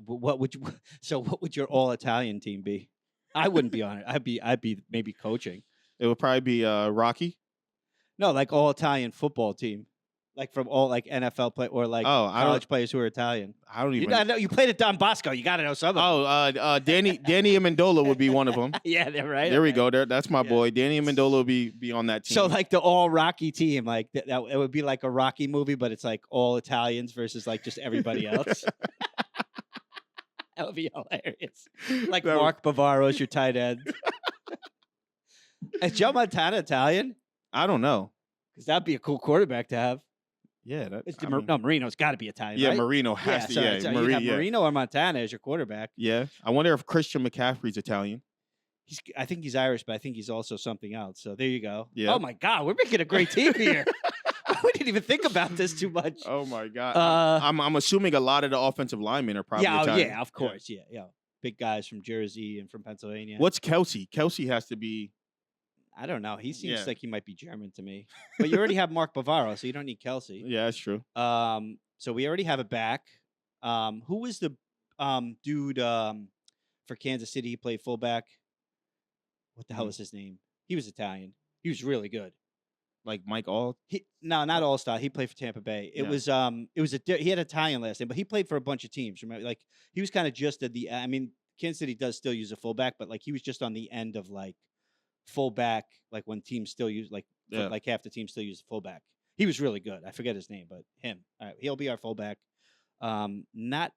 what would you? So what would your all Italian team be? I wouldn't be on it. I'd be maybe coaching. It would probably be Rocky. No, like all Italian football team, like from all like NFL play or like Oh, I don't. college players who are Italian. I don't You even. gotta know. You played at Don Bosco. You got to know some of them. Oh, Danny Amendola would be one of them. Yeah, they're right. There we Okay. go. There, that's my Yeah. boy. Danny Amendola will be on that team. So like the all Rocky team, like that it would be like a Rocky movie, but it's like all Italians versus like just everybody else. That would be hilarious. Like That would- Mark Bavaro's your tight end. Is Joe Montana Italian? I don't know. Because that'd be a cool quarterback to have. Yeah, that, It's I mean, no, Marino's got to be Italian. yeah, right? Marino has to. so Yeah, it's- you have yeah. Marino or Montana as your quarterback. Yeah, I wonder if Christian McCaffrey's Italian. I think he's Irish, but I think he's also something else. So there you go. Yeah. Oh my God, we're making a great team here. We didn't even think about this too much. Oh my God. Uh, I'm assuming a lot of the offensive linemen are probably yeah, Italian. yeah, of course, yeah. Big guys from Jersey and from Pennsylvania. What's Kelsey? Kelsey has to be. I don't know. He seems Yeah. like he might be German to me. But you already have Mark Bavaro, so you don't need Kelsey. Yeah, that's true. So we already have it back. Who was the dude for Kansas City? He played fullback. What the hell was his name? He was Italian. He was really good. Like Mike All. No, not All Star. He played for Tampa Bay. It Yeah. was he had Italian last name, but he played for a bunch of teams. Remember, like he was kind of just at the. I mean, Kansas City does still use a fullback, but like he was just on the end of like fullback, like when teams still use Yeah. like half the team still use the fullback. He was really good. I forget his name, but him. All right, he'll be our fullback. Not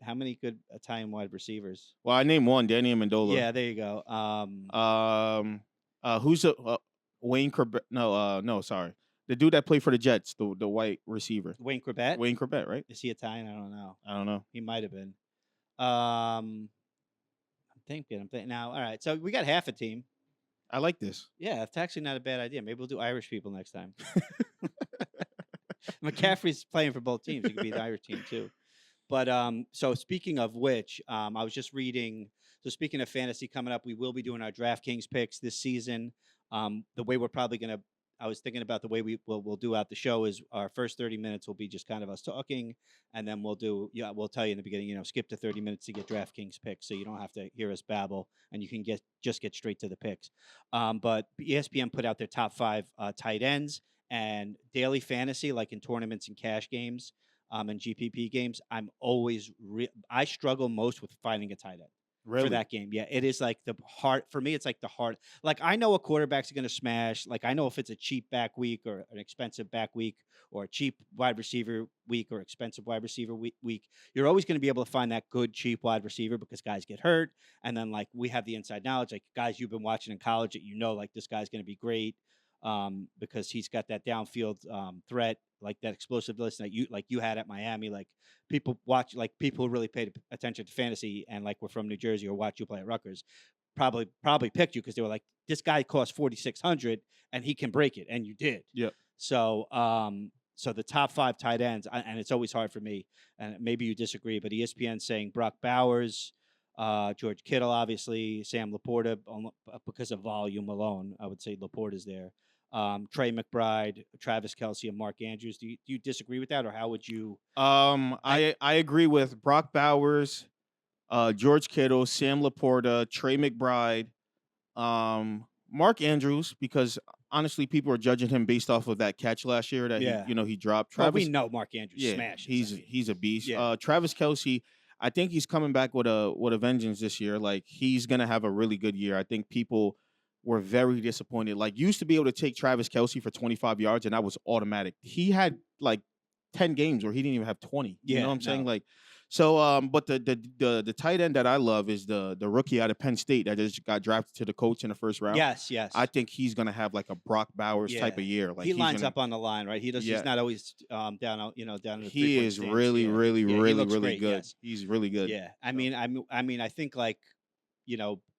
how many good Italian wide receivers? Well, I named one, Danny Amendola. Yeah, there you go. Who's Wayne Corbett? No, sorry. The dude that played for the Jets, the white receiver. Wayne Corbett. Wayne Corbett, right? Is he Italian? I don't know. I don't know. He might have been. I'm thinking. Now. All right. So we got half a team. I like this. Yeah, it's actually not a bad idea. Maybe we'll do Irish people next time. McCaffrey's playing for both teams. He could be the Irish team too. But so speaking of which, I was just reading. So speaking of fantasy coming up, we will be doing our DraftKings picks this season. The way we're probably gonna. I was thinking about the way we'll do out the show is our first 30 minutes will be just kind of us talking, and then we'll tell you in the beginning, skip to 30 minutes to get DraftKings picks, so you don't have to hear us babble, and you can get straight to the picks. But ESPN put out their top 5 tight ends and daily fantasy, like in tournaments and cash games, and GPP games. I struggle most with finding a tight end. Really? For that game. Yeah, it is like the heart for me. It's like the heart. Like I know a quarterback's going to smash. Like I know if it's a cheap back week or an expensive back week or a cheap wide receiver week or expensive wide receiver week, you're always going to be able to find that good cheap wide receiver because guys get hurt. And then like we have the inside knowledge, like guys you've been watching in college that like this guy's going to be great because he's got that downfield threat, like that explosiveness that you had at Miami. Like people watch, like people who really paid attention to fantasy and like were from New Jersey or watch you play at Rutgers, probably picked you because they were like, this guy costs 4,600 and he can break it, and you did. Yeah. So so the top 5 tight ends, and it's always hard for me, and maybe you disagree, but ESPN saying Brock Bowers, George Kittle, obviously, Sam Laporta, because of volume alone, I would say Laporta's there. Trey McBride, Travis Kelce, and Mark Andrews. Do you disagree with that, or how would you? I agree with Brock Bowers, George Kittle, Sam Laporta, Trey McBride, Mark Andrews, because honestly, people are judging him based off of that catch last year that he dropped. Well, we know Mark Andrews smashes. He's a beast. Yeah. Travis Kelce, I think he's coming back with a vengeance this year. Like he's gonna have a really good year. I think people were very disappointed. Like used to be able to take Travis Kelce for 25 yards, and that was automatic. He had like 10 games where he didn't even have 20. You know what I'm saying? Like, so but the tight end that I love is the rookie out of Penn State that just got drafted to the Colts in the first round. Yes. I think he's gonna have like a Brock Bowers type of year. Like he lines up on the line, right? He does. Yeah. He's not always down. Down. In the he is really, really, really, really good. Yes. He's really good. Yeah. I mean, I think like,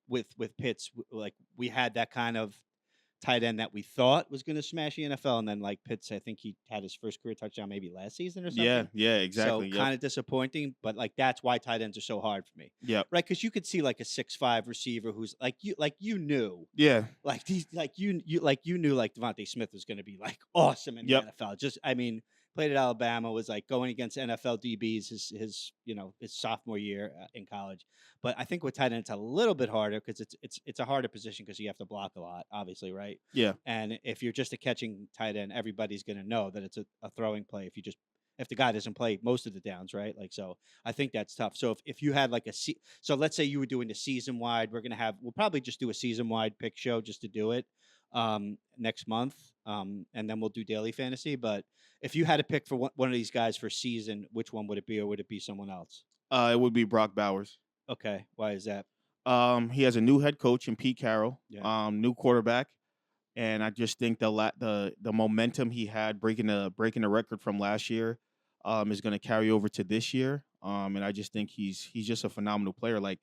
with Pitts, like we had that kind of tight end that we thought was going to smash the NFL, and then like Pitts, I think he had his first career touchdown maybe last season or something. Yeah, exactly. So kind of disappointing, but like that's why tight ends are so hard for me. Yeah, right, because you could see like a 6'5" receiver who's like you knew. Yeah, like you knew like Devontae Smith was going to be like awesome in the NFL. Just I mean, played at Alabama, was like going against NFL DBs his sophomore year in college. But I think with tight end it's a little bit harder because it's a harder position because you have to block a lot, obviously, right? Yeah. And if you're just a catching tight end, everybody's going to know that it's a throwing play. If the guy doesn't play most of the downs, right? Like, so I think that's tough. So if you had like so let's say you were doing the season wide, we'll probably just do a season wide pick show just to do it next month. And then we'll do daily fantasy. But if you had to pick for one of these guys for season, which one would it be, or would it be someone else? It would be Brock Bowers. Okay. Why is that? He has a new head coach in Pete Carroll. Yeah. New quarterback. And I just think the momentum he had breaking the record from last year is going to carry over to this year. And I just think he's just a phenomenal player. Like,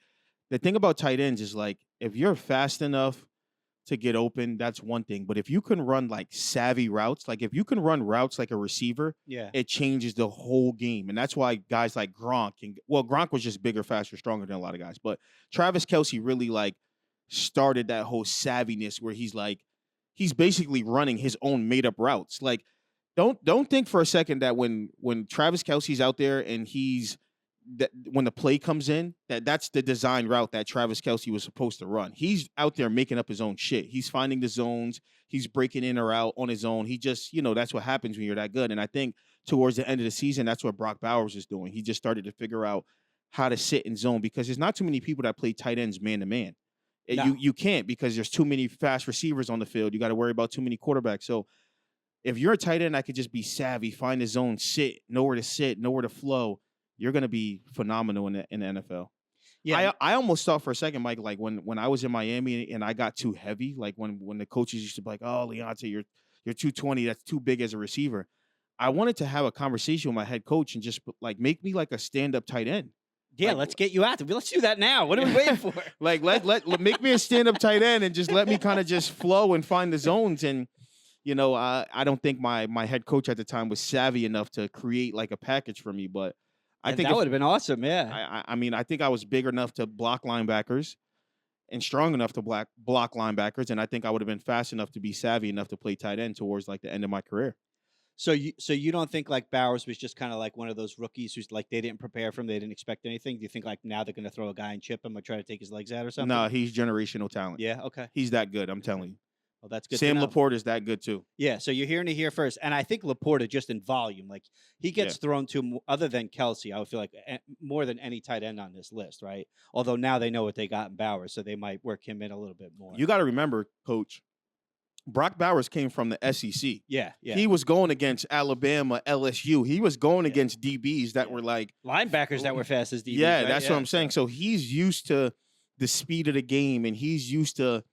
the thing about tight ends is, like, if you're fast enough to get open, that's one thing. But if you can run like savvy routes, like if you can run routes like a receiver, Yeah. it changes the whole game. And that's why guys like Gronk Gronk was just bigger, faster, stronger than a lot of guys. But Travis Kelce really like started that whole savviness where he's basically running his own made up routes. Like, don't think for a second that when Travis Kelce's out there and when the play comes in, that's the design route that Travis Kelce was supposed to run. He's out there making up his own shit. He's finding the zones. He's breaking in or out on his own. He just, that's what happens when you're that good. And I think towards the end of the season, that's what Brock Bowers is doing. He just started to figure out how to sit in zone because there's not too many people that play tight ends man to man. No. You can't because there's too many fast receivers on the field. You got to worry about too many quarterbacks. So if you're a tight end, I could just be savvy, find the zone, know where to flow. You're going to be phenomenal in the NFL. Yeah. I almost thought for a second, Mike, like when I was in Miami and I got too heavy, like when the coaches used to be like, "Oh, Leonte, you're 220, that's too big as a receiver." I wanted to have a conversation with my head coach and just like make me like a stand-up tight end. Yeah, like, let's get you out there. Let's do that now. What are we waiting for? Like let make me a stand-up tight end and just let me kind of just flow and find the zones. And I don't think my head coach at the time was savvy enough to create like a package for me, but I think that would have been awesome. Yeah. I mean, I think I was big enough to block linebackers and strong enough to block linebackers, and I think I would have been fast enough to be savvy enough to play tight end towards like the end of my career. So you don't think like Bowers was just kind of like one of those rookies who's like they didn't prepare for him, they didn't expect anything? Do you think like now they're going to throw a guy and chip him or try to take his legs out or something? No, he's generational talent. Yeah. Okay. He's that good. I'm telling you. Well, that's good. Sam Laporta is that good too. Yeah, so you're hearing it here first, and I think Laporta just in volume, like he gets thrown to other than Kelce. I would feel like more than any tight end on this list, right? Although now they know what they got in Bowers, so they might work him in a little bit more. You got to remember, Coach, Brock Bowers came from the SEC. Yeah. He was going against Alabama, LSU. He was going against DBs that were like linebackers that were fast as DBs. Yeah, right? that's what I'm saying. So he's used to the speed of the game, and he's used to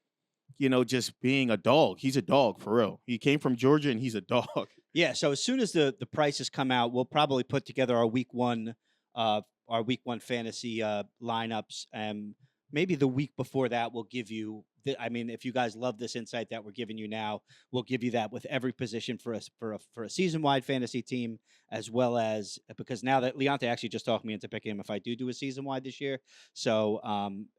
just being a dog. He's a dog for real. He came from Georgia and he's a dog. Yeah. So as soon as the prices come out, we'll probably put together our week one fantasy lineups. And maybe the week before that, we'll give you if you guys love this insight that we're giving you now, we'll give you that with every position for a season wide fantasy team, as well as because now that Leonte actually just talked me into picking him if I do a season wide this year. So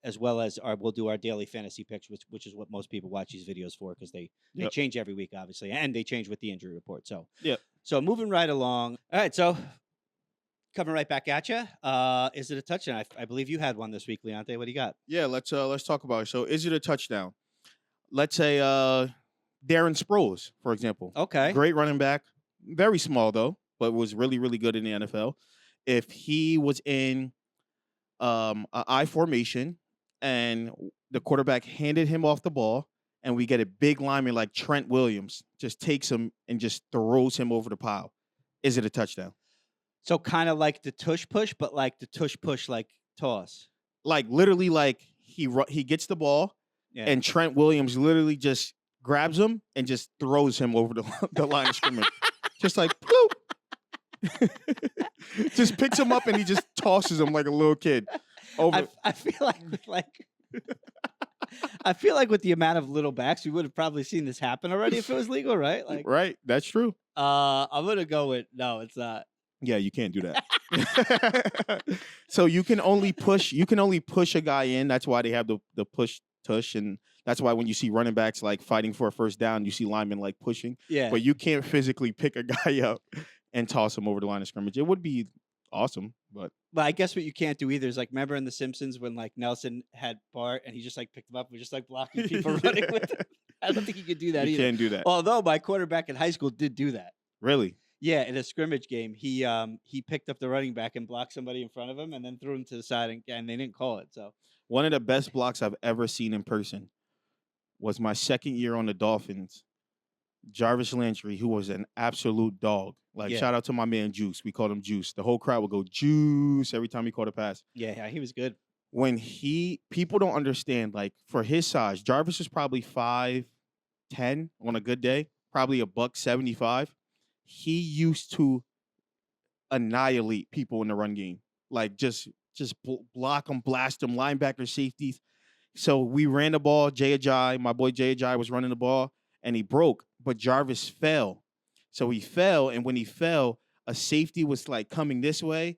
as well as we'll do our daily fantasy picks, which is what most people watch these videos for because they change every week, obviously, and they change with the injury report. So So moving right along. All right, so coming right back at you. Is it a touchdown? I believe you had one this week, Leonte. What do you got? Yeah, let's talk about it. So, is it a touchdown? Let's say Darren Sproles, for example. Okay. Great running back. Very small though, but was really, really good in the NFL. If he was in an I formation and the quarterback handed him off the ball, and we get a big lineman like Trent Williams, just takes him and just throws him over the pile, is it a touchdown? So kind of like the tush push, but like the tush push like toss. Like literally, like he gets the ball, and Trent Williams literally just grabs him and just throws him over the line of scrimmage, just like bloop. Just picks him up and he just tosses him like a little kid. Over. I feel like with the amount of little backs, we would have probably seen this happen already if it was legal, right? Like, right, that's true. I'm gonna go with no, it's not. Yeah, you can't do that. So you can only push a guy in. That's why they have the push tush, and that's why when you see running backs like fighting for a first down, you see linemen like pushing. Yeah. But you can't physically pick a guy up and toss him over the line of scrimmage. It would be awesome, but But I guess what you can't do either is like, remember in The Simpsons when like Nelson had Bart and he just like picked him up and was just like blocking people running with him? I don't think you could do that you either. can't do that. Although my quarterback in high school did do that. Really? Yeah, in a scrimmage game, he picked up the running back and blocked somebody in front of him and then threw him to the side and they didn't call it. So One of the best blocks I've ever seen in person was my second year on the Dolphins. Jarvis Landry, who was an absolute dog. Like, Yeah. shout out to my man Juice. We called him Juice. The whole crowd would go Juice every time he caught a pass. yeah, he was good. When people don't understand, like, for his size, Jarvis is probably 5'10" on a good day, probably $175. He used to annihilate people in the run game. Like, just block them, blast them, linebacker, safeties. So we ran the ball. Jay Ajayi, my boy Jay Ajayi was running the ball, and he broke, but Jarvis fell. So he fell, and when he fell, a safety was like coming this way,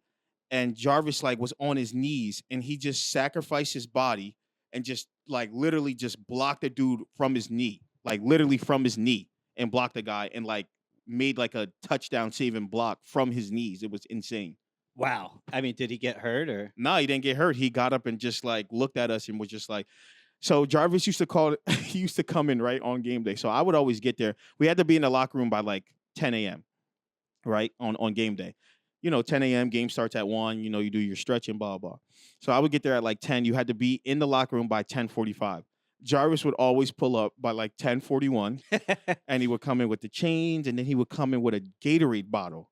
and Jarvis like was on his knees, and he just sacrificed his body and just like literally just blocked the dude from his knee, like literally from his knee, and blocked the guy and like made like a touchdown saving block from his knees. It was insane. Wow. I mean, did he get hurt or? No, he didn't get hurt. He got up and just like looked at us and was just like, so Jarvis used to call it, he used to come in right on game day. So I would always get there. We had to be in the locker room by like 10 a.m., right? On game day. 10 a.m., game starts at 1, you do your stretching, blah, blah. So I would get there at like 10. You had to be in the locker room by 10:45. Jarvis would always pull up by like 10:41, and he would come in with the chains, and then he would come in with a Gatorade bottle.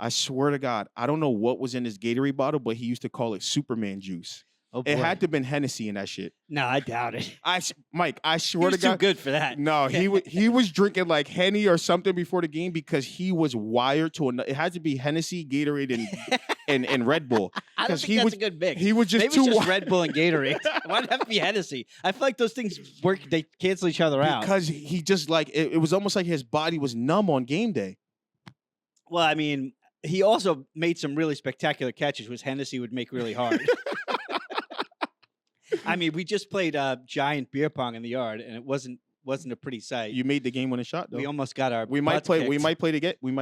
I swear to God, I don't know what was in his Gatorade bottle, but he used to call it Superman juice. Oh, boy. It had to have been Hennessy in that shit. No, I doubt it. Mike, I He swear was to God. too good for that. No, he was drinking like Henny or something before the game because he was wired to it had to be Hennessy, Gatorade, and Red Bull. I don't think that's a good mix. He was just Maybe too it's just wired. Red Bull and Gatorade. Why did it have to be Hennessy? I feel like those things work. They cancel each other out. Because he just like it was almost like his body was numb on game day. Well, I mean, he also made some really spectacular catches, which Hennessy would make really hard. I mean, we just played giant beer pong in the yard, and it wasn't a pretty sight. You made the game winning shot though. We almost got our We might butts play. kicked We might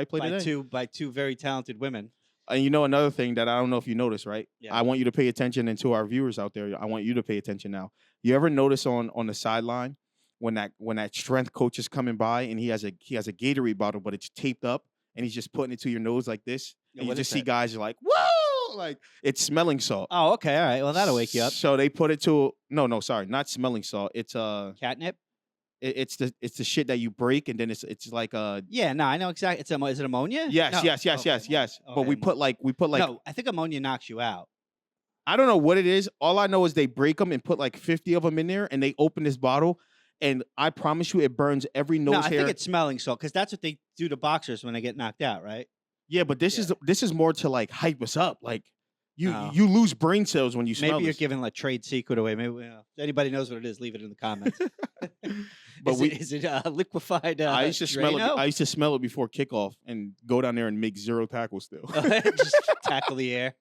play today. by two very talented women. And another thing that I don't know if you noticed, right? Yeah. I want you to pay attention, and to our viewers out there, I want you to pay attention now. You ever notice on the sideline when that strength coach is coming by and he has a Gatorade bottle, but it's taped up, and he's just putting it to your nose like this, Yeah, and you what just is see that? guys are like, whoa, like it's smelling salt. Oh, okay, all right. Well, that'll wake you up. So they put it to no, sorry, not smelling salt. It's Catnip? it's the shit that you break, and then it's like Yeah, no, I know exactly. Is it ammonia? yes, No. yes. Okay, But we put like no, I think ammonia knocks you out. I don't know what it is. All I know is they break them and put like 50 of them in there, and they open this bottle, and I promise you, it burns every nose No, I hair. think it's smelling salt because that's what they do to boxers when they get knocked out, right? Yeah, but this is more to like hype us up. Like you Oh. you lose brain cells when you smell Maybe you're this. giving a trade secret away. Maybe if anybody knows what it is, leave it in the comments. But is it liquefied? I used to smell it. Drano? I used to smell it before kickoff and go down there and make 0 tackles still. Just tackle the air.